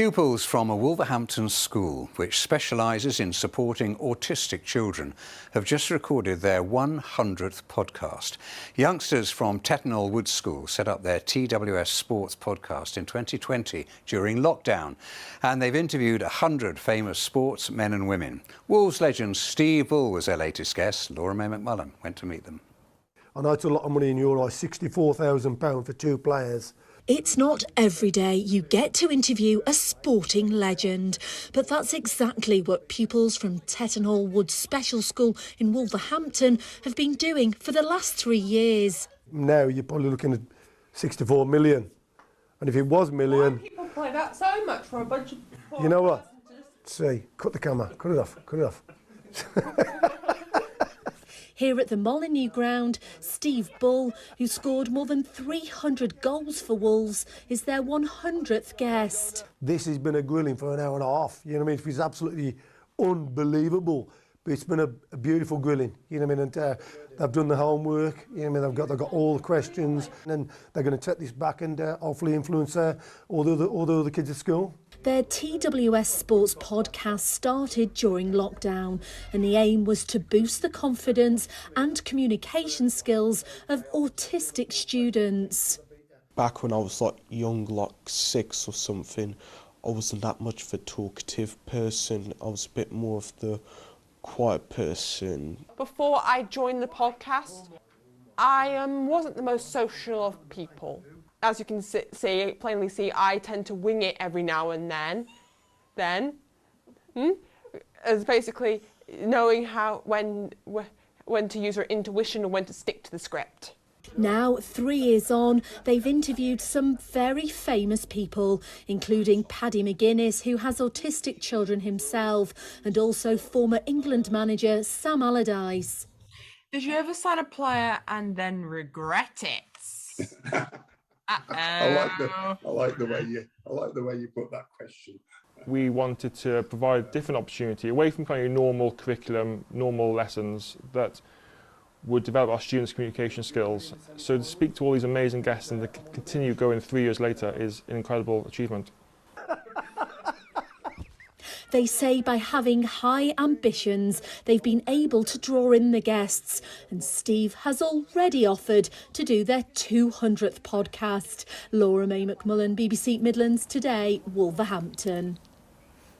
Pupils from a Wolverhampton school, which specialises in supporting autistic children, have just recorded their 100th podcast. Youngsters from Tettenhall Wood School set up their TWS Sports podcast in 2020 during lockdown, and they've interviewed 100 famous sports men and women. Wolves legend Steve Bull was their latest guest. Laura May McMullen went to meet them. I know it's a lot of money in your eyes, £64,000 for two players. It's not every day you get to interview a sporting legend, but that's exactly what pupils from Tettenhall Wood Special School in Wolverhampton have been doing for the last 3 years. Now you're probably looking at 64 million. And if it was million... Why people play that so much for a bunch of... You know what? See, cut the camera, cut it off, cut it off. Here at the Molyneux ground, Steve Bull, who scored more than 300 goals for Wolves, is their 100th guest. This has been a grilling for an hour and a half, you know what I mean? It's absolutely unbelievable, but it's been a beautiful grilling, you know what I mean? And they've done the homework, you know what I mean? They've got all the questions, and they're going to take this back and hopefully influence all the other kids at school. Their TWS Sports podcast started during lockdown, and the aim was to boost the confidence and communication skills of autistic students. Back when I was young, 6 or something, I wasn't that much of a talkative person. I was a bit more of the quiet person. Before I joined the podcast, I wasn't the most social of people. As you can plainly see, I tend to wing it every now and then. As basically knowing when to use your intuition and when to stick to the script. Now, 3 years on, they've interviewed some very famous people, including Paddy McGuinness, who has autistic children himself, and also former England manager Sam Allardyce. Did you ever sign a player and then regret it? I like the way you put that question. We wanted to provide a different opportunity away from kind of normal curriculum, normal lessons that would develop our students' communication skills. So to speak to all these amazing guests and to continue going 3 years later is an incredible achievement. They say by having high ambitions, they've been able to draw in the guests, and Steve has already offered to do their 200th podcast. Laura May McMullen, BBC Midlands Today, Wolverhampton.